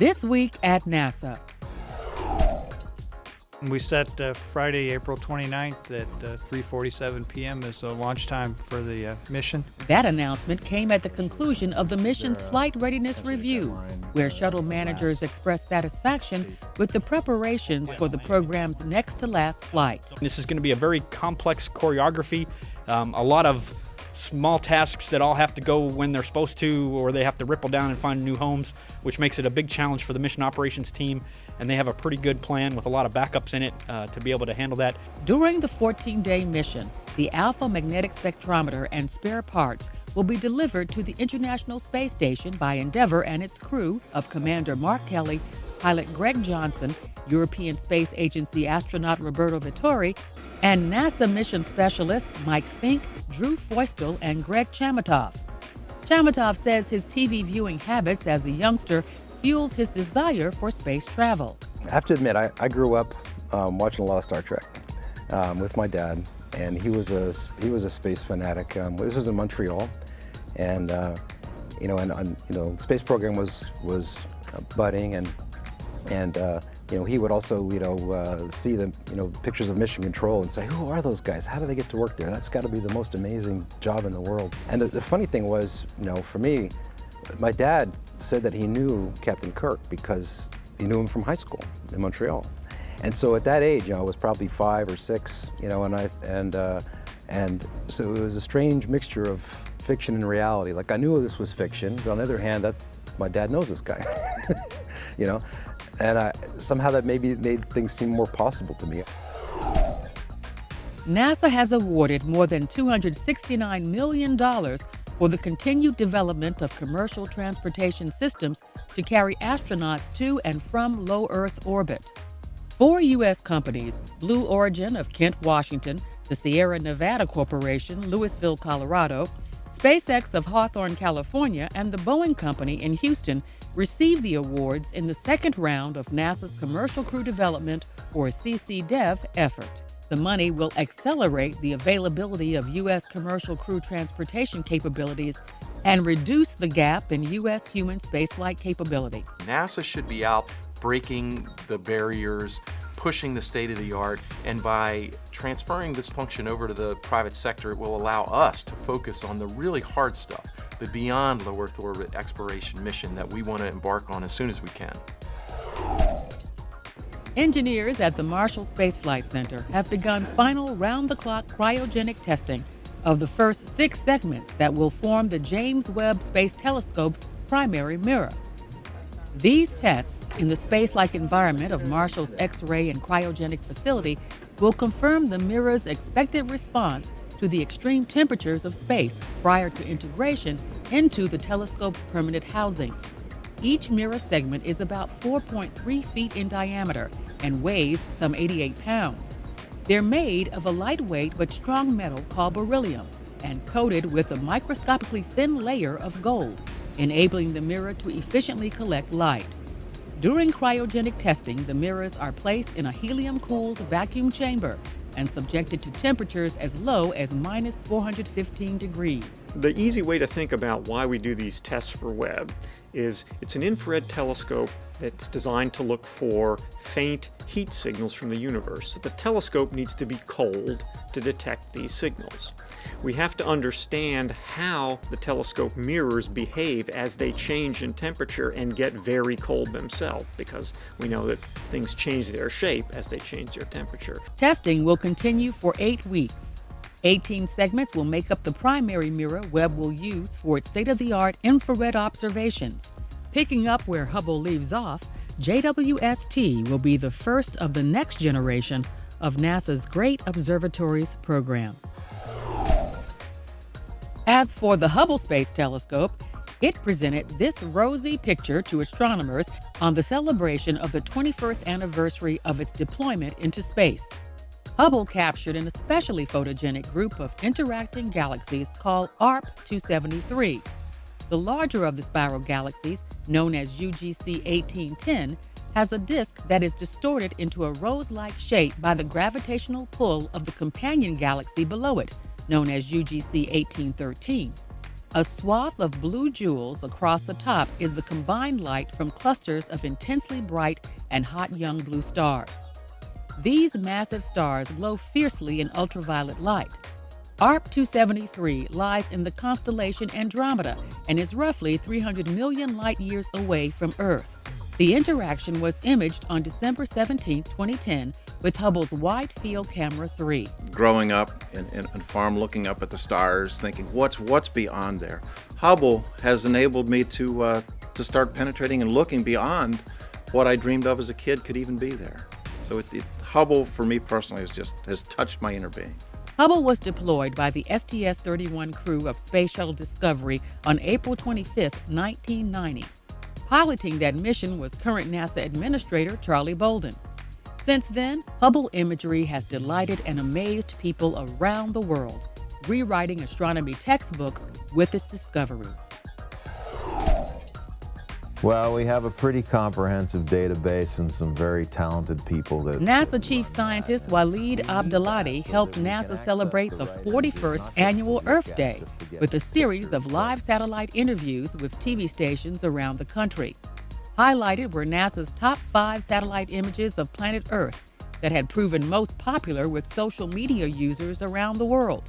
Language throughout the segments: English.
This week at NASA. We set Friday, April 29th at 3:47 p.m. as launch time for the mission. That announcement came at the conclusion of the mission's Flight Readiness Review, where shuttle managers expressed satisfaction with the preparations for the program's next-to-last flight. This is going to be a very complex choreography, a lot of small tasks that all have to go when they're supposed to, or they have to ripple down and find new homes, which makes it a big challenge for the mission operations team. And they have a pretty good plan with a lot of backups in it to be able to handle that. During the 14-day mission, the Alpha Magnetic Spectrometer and spare parts will be delivered to the International Space Station by Endeavour and its crew of Commander Mark Kelly, pilot Greg Johnson, European Space Agency astronaut Roberto Vittori, and NASA mission specialists Mike Fink, Drew Feustel, and Greg Chamatov. Chamatov says his TV viewing habits as a youngster fueled his desire for space travel. I have to admit, I grew up watching a lot of Star Trek with my dad, and he was a space fanatic. This was in Montreal, and the space program was budding, and he would also see the pictures of mission control and say, who are those guys? How do they get to work there? That's got to be the most amazing job in the world. And the funny thing was, for me, my dad said that he knew Captain Kirk because he knew him from high school in Montreal. And so at that age, I was probably 5 or 6, and so it was a strange mixture of fiction and reality. Like, I knew this was fiction, but on the other hand, my dad knows this guy, and somehow that maybe made things seem more possible to me. NASA has awarded more than $269 million for the continued development of commercial transportation systems to carry astronauts to and from low Earth orbit. 4 U.S. companies, Blue Origin of Kent, Washington, the Sierra Nevada Corporation, Louisville, Colorado, SpaceX of Hawthorne, California, and the Boeing Company in Houston, received the awards in the second round of NASA's Commercial Crew Development, or CCDEV, effort. The money will accelerate the availability of U.S. commercial crew transportation capabilities and reduce the gap in U.S. human spaceflight capability. NASA should be out breaking the barriers, pushing the state of the art, and by transferring this function over to the private sector, it will allow us to focus on the really hard stuff, the beyond low Earth orbit exploration mission that we want to embark on as soon as we can. Engineers at the Marshall Space Flight Center have begun final round-the-clock cryogenic testing of the first 6 segments that will form the James Webb Space Telescope's primary mirror. These tests in the space-like environment of Marshall's X-ray and cryogenic facility will confirm the mirror's expected response to the extreme temperatures of space prior to integration into the telescope's permanent housing. Each mirror segment is about 4.3 feet in diameter and weighs some 88 pounds. They're made of a lightweight but strong metal called beryllium and coated with a microscopically thin layer of gold, enabling the mirror to efficiently collect light. During cryogenic testing, the mirrors are placed in a helium-cooled vacuum chamber and subjected to temperatures as low as minus 415 degrees. The easy way to think about why we do these tests for Webb is it's an infrared telescope that's designed to look for faint heat signals from the universe. So the telescope needs to be cold to detect these signals. We have to understand how the telescope mirrors behave as they change in temperature and get very cold themselves, because we know that things change their shape as they change their temperature. Testing will continue for 8 weeks. 18 segments will make up the primary mirror Webb will use for its state-of-the-art infrared observations. Picking up where Hubble leaves off, JWST will be the first of the next generation of NASA's Great Observatories program. As for the Hubble Space Telescope, it presented this rosy picture to astronomers on the celebration of the 21st anniversary of its deployment into space. Hubble captured an especially photogenic group of interacting galaxies called ARP 273. The larger of the spiral galaxies, known as UGC 1810, has a disk that is distorted into a rose-like shape by the gravitational pull of the companion galaxy below it, known as UGC 1813. A swath of blue jewels across the top is the combined light from clusters of intensely bright and hot young blue stars. These massive stars glow fiercely in ultraviolet light. ARP 273 lies in the constellation Andromeda and is roughly 300 million light-years away from Earth. The interaction was imaged on December 17, 2010, with Hubble's Wide Field Camera 3. Growing up in a farm, looking up at the stars, thinking, what's beyond there? Hubble has enabled me to start penetrating and looking beyond what I dreamed of as a kid could even be there. So Hubble, for me personally, has touched my inner being. Hubble was deployed by the STS-31 crew of Space Shuttle Discovery on April 25, 1990. Piloting that mission was current NASA Administrator Charlie Bolden. Since then, Hubble imagery has delighted and amazed people around the world, rewriting astronomy textbooks with its discoveries. Well, we have a pretty comprehensive database and some very talented people that... NASA Chief Scientist Waleed Abdelhadi helped NASA celebrate the 41st annual Earth Day with a series of live satellite interviews with TV stations around the country. Highlighted were NASA's top 5 satellite images of planet Earth that had proven most popular with social media users around the world.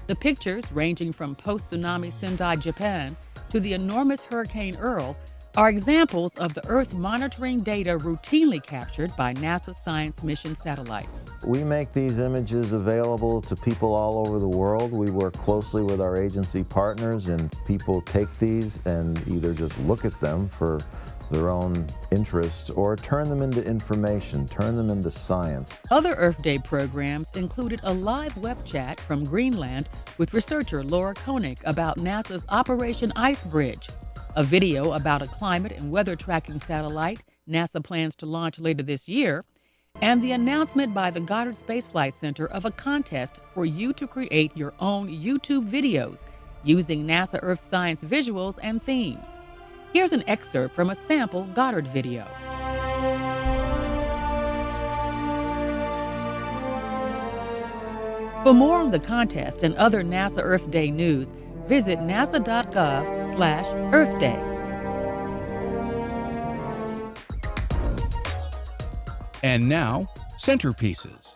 The pictures, ranging from post-tsunami Sendai, Japan, to the enormous Hurricane Earl, are examples of the Earth monitoring data routinely captured by NASA science mission satellites. We make these images available to people all over the world. We work closely with our agency partners, and people take these and either just look at them for their own interest or turn them into information, turn them into science. Other Earth Day programs included a live web chat from Greenland with researcher Laura Koenig about NASA's Operation Ice Bridge, a video about a climate and weather tracking satellite NASA plans to launch later this year, and the announcement by the Goddard Space Flight Center of a contest for you to create your own YouTube videos using NASA Earth Science visuals and themes. Here's an excerpt from a sample Goddard video. For more on the contest and other NASA Earth Day news, visit nasa.gov/Earth Day. And now, centerpieces.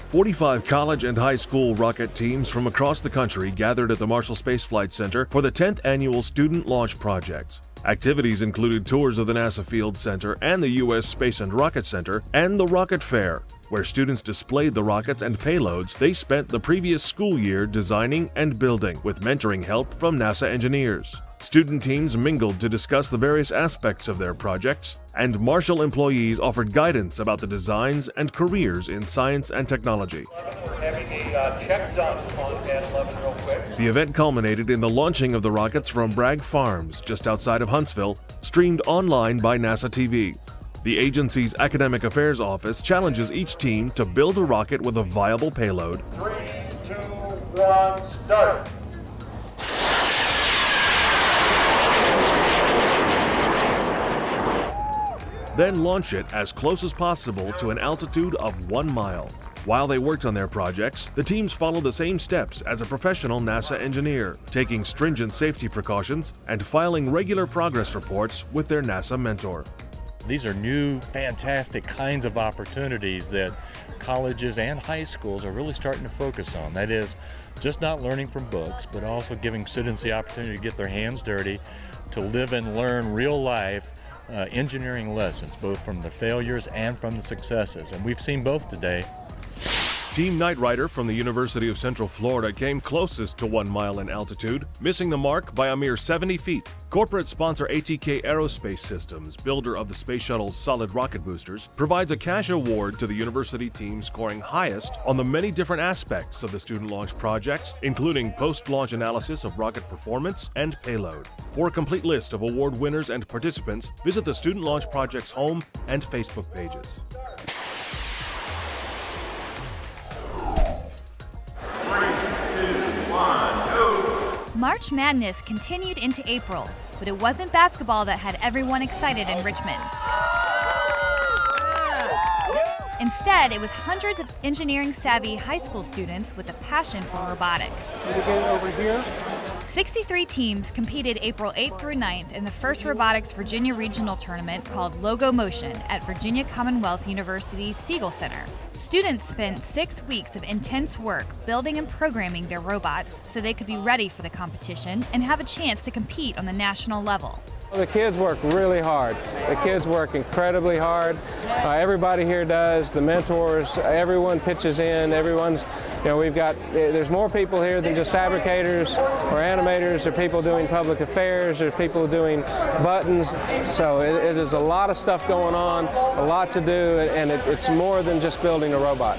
45 college and high school rocket teams from across the country gathered at the Marshall Space Flight Center for the 10th annual Student Launch Project. Activities included tours of the NASA Field Center and the U.S. Space and Rocket Center and the Rocket Fair, where students displayed the rockets and payloads they spent the previous school year designing and building, with mentoring help from NASA engineers. Student teams mingled to discuss the various aspects of their projects, and Marshall employees offered guidance about the designs and careers in science and technology. The event culminated in the launching of the rockets from Bragg Farms, just outside of Huntsville, streamed online by NASA TV. The agency's Academic Affairs Office challenges each team to build a rocket with a viable payload. 3, 2, 1, start! Then launch it as close as possible to an altitude of 1 mile. While they worked on their projects, the teams followed the same steps as a professional NASA engineer, taking stringent safety precautions and filing regular progress reports with their NASA mentor. These are new, fantastic kinds of opportunities that colleges and high schools are really starting to focus on. That is, just not learning from books, but also giving students the opportunity to get their hands dirty, to live and learn real life engineering lessons, both from the failures and from the successes. And we've seen both today. Team Knight Rider from the University of Central Florida came closest to 1 mile in altitude, missing the mark by a mere 70 feet. Corporate sponsor ATK Aerospace Systems, builder of the Space Shuttle's solid rocket boosters, provides a cash award to the university team scoring highest on the many different aspects of the student launch projects, including post-launch analysis of rocket performance and payload. For a complete list of award winners and participants, visit the Student Launch Project's home and Facebook pages. March Madness continued into April, but it wasn't basketball that had everyone excited in Richmond. Instead, it was hundreds of engineering-savvy high school students with a passion for robotics. 63 teams competed April 8th through 9th in the first Robotics Virginia Regional Tournament called Logo Motion at Virginia Commonwealth University's Siegel Center. Students spent 6 weeks of intense work building and programming their robots so they could be ready for the competition and have a chance to compete on the national level. The kids work really hard. The kids work incredibly hard. Everybody here does. The mentors, everyone pitches in. Everyone's, there's more people here than just fabricators or animators. There are people doing public affairs. There's people doing buttons. So it is a lot of stuff going on, a lot to do, and it's more than just building a robot.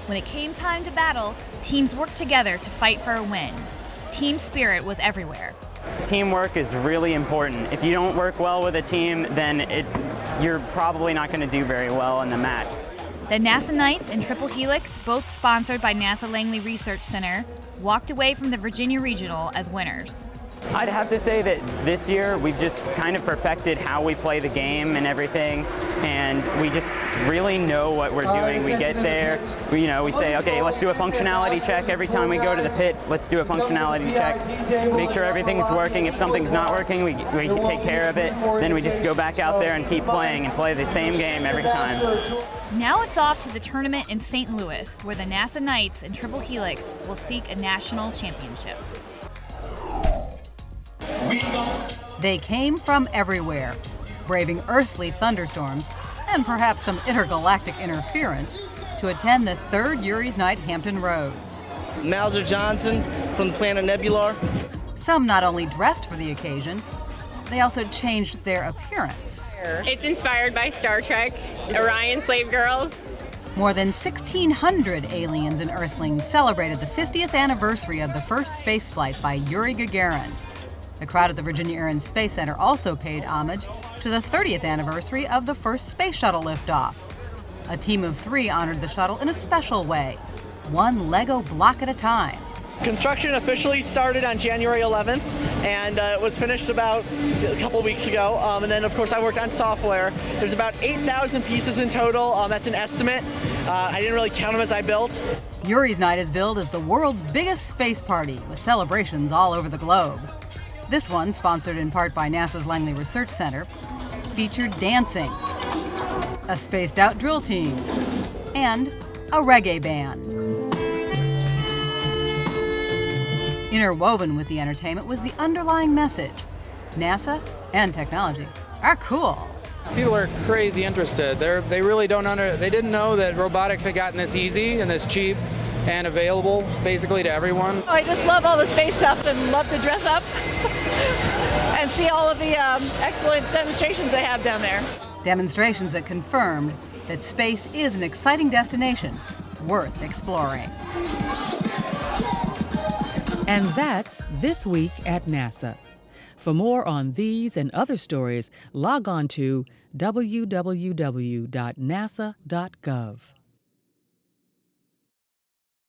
When it came time to battle, teams worked together to fight for a win. Team spirit was everywhere. Teamwork is really important. If you don't work well with a team, then you're probably not going to do very well in the match. The NASA Knights and Triple Helix, both sponsored by NASA Langley Research Center, walked away from the Virginia Regional as winners. I'd have to say that this year we've just kind of perfected how we play the game and everything, and we just really know what we're doing. We get there, we say, okay, let's do a functionality check every time we go to the pit. Let's do a functionality check, make sure everything's working. If something's not working, we take care of it. Then we just go back out there and keep playing and play the same game every time. Now it's off to the tournament in St. Louis, where the NASA Knights and Triple Helix will seek a national championship. They came from everywhere, braving earthly thunderstorms and perhaps some intergalactic interference to attend the 3rd Yuri's Night Hampton Roads. Mauser Johnson from the planet Nebula. Some not only dressed for the occasion, they also changed their appearance. It's inspired by Star Trek, Orion slave girls. More than 1,600 aliens and Earthlings celebrated the 50th anniversary of the first spaceflight by Yuri Gagarin. The crowd at the Virginia Air and Space Center also paid homage to the 30th anniversary of the first space shuttle liftoff. A team of 3 honored the shuttle in a special way, one Lego block at a time. Construction officially started on January 11th, and it was finished about a couple weeks ago. And then, of course, I worked on software. There's about 8,000 pieces in total. That's an estimate. I didn't really count them as I built. Yuri's Night is billed as the world's biggest space party, with celebrations all over the globe. This one, sponsored in part by NASA's Langley Research Center, featured dancing, a spaced-out drill team, and a reggae band. Interwoven with the entertainment was the underlying message: NASA and technology are cool. People are crazy interested. They really they didn't know that robotics had gotten this easy and this cheap and available basically to everyone. I just love all the space stuff and love to dress up and see all of the excellent demonstrations they have down there. Demonstrations that confirmed that space is an exciting destination worth exploring. And that's This Week at NASA. For more on these and other stories, log on to www.nasa.gov.